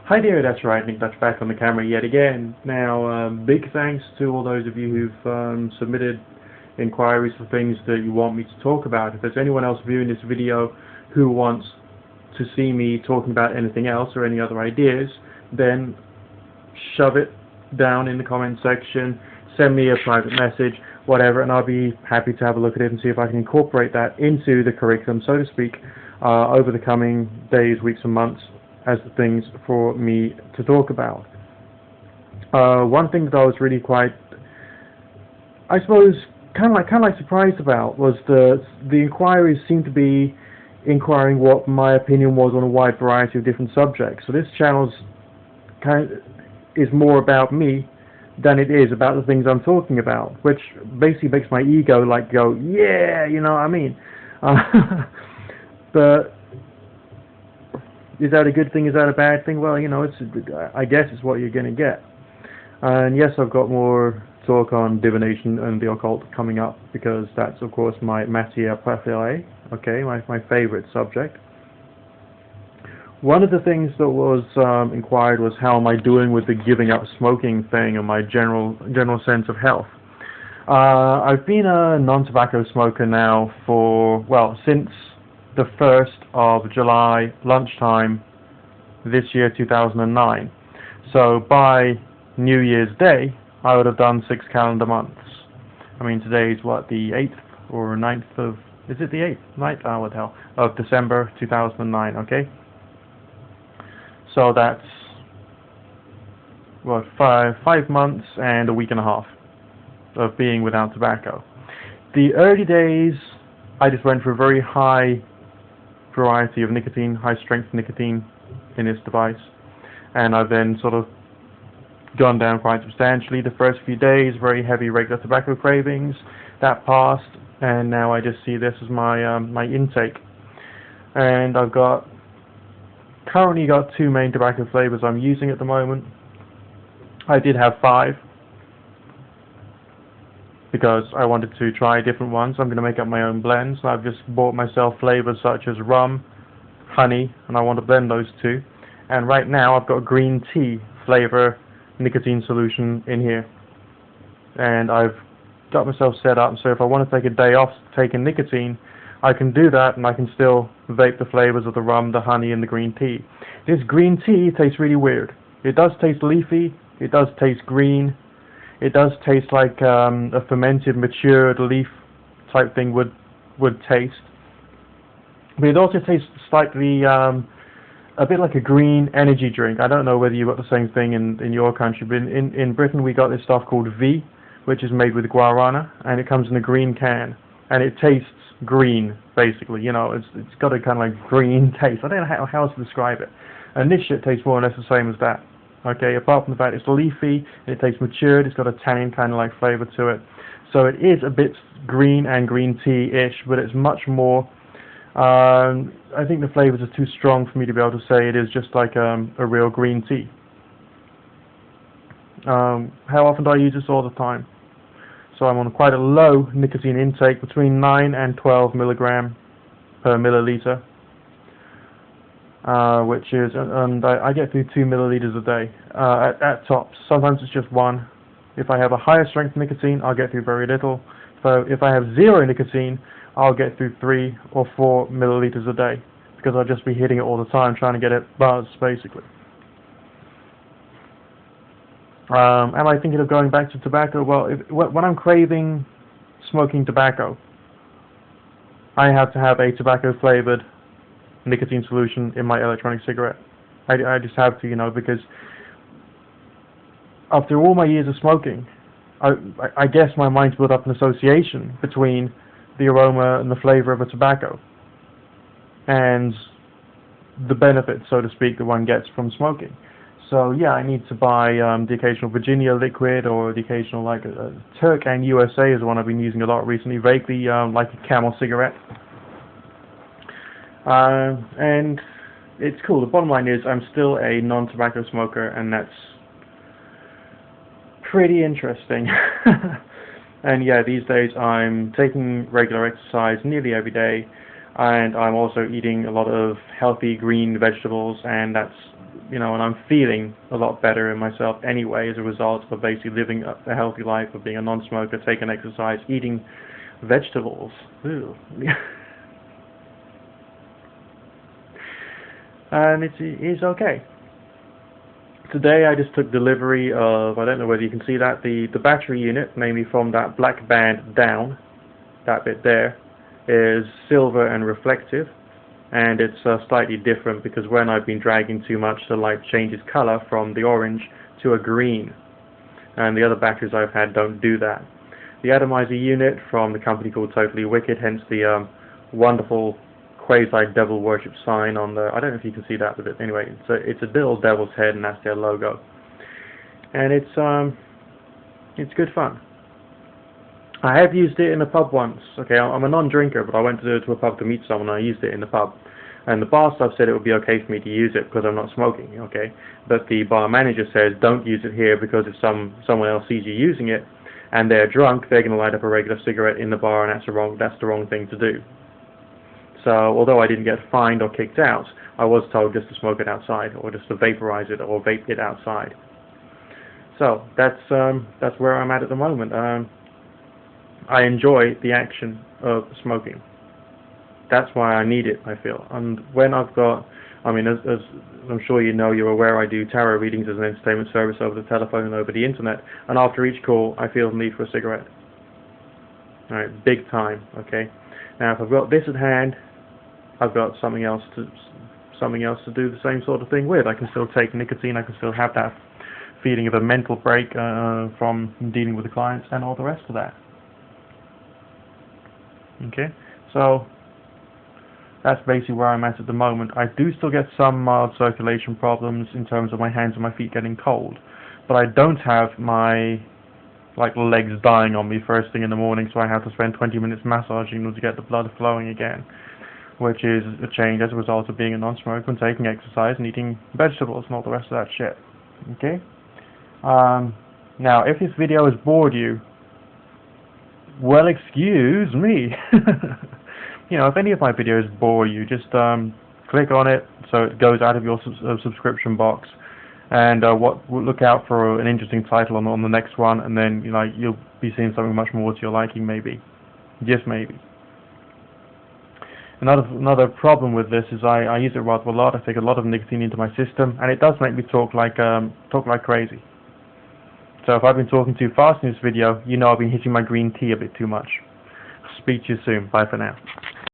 Hi there, that's right, NickDutch back on the camera yet again. Now, big thanks to all those of you who've submitted inquiries for things that you want me to talk about. If there's anyone else viewing this video who wants to see me talking about anything else or any other ideas, then shove it down in the comment section, send me a private message, whatever, and I'll be happy to have a look at it and see if I can incorporate that into the curriculum, so to speak, over the coming days, weeks and months, as the things for me to talk about. One thing that I was really quite, I suppose, kind of like surprised about was the inquiries seem to be inquiring what my opinion was on a wide variety of different subjects. So this channel is more about me than it is about the things I'm talking about, which basically makes my ego like go, yeah, you know what I mean. But is that a good thing? Is that a bad thing? Well, you know, I guess it's what you're going to get. And yes, I've got more talk on divination and the occult coming up, because that's, of course, my matière préférée, okay, my favorite subject. One of the things that was inquired was how am I doing with the giving up smoking thing and my general sense of health. I've been a non-tobacco smoker now for, well, since the 1st of July lunchtime this year, 2009. So by New Year's Day I would have done 6 calendar months. I mean, today's what, the 8th or 9th of, is it the 8th? 9th? Oh, what the hell, of December 2009, okay? So that's what, five months and a week and a half of being without tobacco. The early days I just went for a very high variety of nicotine, high strength nicotine in this device, and I've then sort of gone down quite substantially. The first few days, very heavy regular tobacco cravings, that passed, and now I just see this as my my intake. And I've currently got 2 main tobacco flavors I'm using at the moment. I did have 5 because I wanted to try different ones. I'm going to make up my own blends. I've just bought myself flavors such as rum, honey, and I want to blend those 2. And right now I've got green tea flavor nicotine solution in here. And I've got myself set up so if I want to take a day off taking nicotine, I can do that, and I can still vape the flavors of the rum, the honey, and the green tea. This green tea tastes really weird. It does taste leafy, it does taste green, it does taste like a fermented, matured leaf type thing would taste. But it also tastes slightly, a bit like a green energy drink. I don't know whether you got the same thing in your country, but in Britain we got this stuff called V, which is made with guarana, and it comes in a green can, and it tastes green, basically. You know, it's got a kind of like green taste. I don't know how else to describe it. And this shit tastes more or less the same as that. Okay, apart from the fact it's leafy, it tastes matured, it's got a tannin kind of like flavor to it. So it is a bit green and green tea-ish, but it's much more, I think the flavors are too strong for me to be able to say it is just like a real green tea. How often do I use this? All the time. So I'm on quite a low nicotine intake, between 9 and 12 milligram per milliliter. Which is, and I get through 2 milliliters a day at tops. Sometimes it's just 1. If I have a higher strength nicotine, I'll get through very little. So if I have 0 nicotine, I'll get through 3 or 4 milliliters a day, because I'll just be hitting it all the time, trying to get it buzzed, basically. Am I thinking of going back to tobacco? Well, when I'm craving smoking tobacco, I have to have a tobacco-flavored nicotine solution in my electronic cigarette. I just have to, you know, because after all my years of smoking, I guess my mind's built up an association between the aroma and the flavor of a tobacco and the benefits, so to speak, that one gets from smoking. So yeah, I need to buy the occasional Virginia liquid, or the occasional, like Turk and USA is the one I've been using a lot recently, vaguely like a Camel cigarette. And it's cool. The bottom line is I'm still a non-tobacco smoker, and that's pretty interesting. And yeah, these days I'm taking regular exercise nearly every day, and I'm also eating a lot of healthy green vegetables, and that's and I'm feeling a lot better in myself anyway as a result of basically living a healthy life, of being a non-smoker, taking exercise, eating vegetables. Ew. And it's okay. Today I just took delivery of, I don't know whether you can see that, the battery unit, namely from that black band down, that bit there, is silver and reflective, and it's slightly different because when I've been dragging too much, the light changes color from the orange to a green, and the other batteries I've had don't do that. The atomizer unit from the company called Totally Wicked, hence the wonderful quasi-devil worship sign on the, I don't know if you can see that, but anyway, it's a little devil's head, and that's their logo. And it's good fun. I have used it in a pub once. Okay, I'm a non-drinker, but I went to a pub to meet someone, and I used it in the pub. And the bar staff said it would be okay for me to use it because I'm not smoking, okay? But the bar manager says, don't use it here because if someone else sees you using it, and they're drunk, they're going to light up a regular cigarette in the bar, and that's the wrong thing to do. So, although I didn't get fined or kicked out, I was told just to smoke it outside, or just to vaporize it, or vape it outside. So, that's where I'm at the moment. I enjoy the action of smoking. That's why I need it, I feel. And when I've got, I mean, as I'm sure you know, you're aware, I do tarot readings as an entertainment service over the telephone and over the internet, and after each call, I feel the need for a cigarette. Alright, big time, okay? Now, if I've got this at hand, I've got something else to do the same sort of thing with. I can still take nicotine, I can still have that feeling of a mental break from dealing with the clients and all the rest of that. Okay, so that's basically where I'm at the moment. I do still get some mild circulation problems in terms of my hands and my feet getting cold, but I don't have my legs dying on me first thing in the morning, so I have to spend 20 minutes massaging in order to get the blood flowing again, which is a change as a result of being a non-smoker and taking exercise and eating vegetables and all the rest of that shit. Okay? Now, if this video has bored you, well, excuse me. If any of my videos bore you, just click on it so it goes out of your subscription box, and look out for an interesting title on the next one, and then you'll be seeing something much more to your liking, maybe, just maybe. Another problem with this is I use it rather a lot. I take a lot of nicotine into my system, and it does make me talk like crazy. So if I've been talking too fast in this video, I've been hitting my green tea a bit too much. Speak to you soon. Bye for now.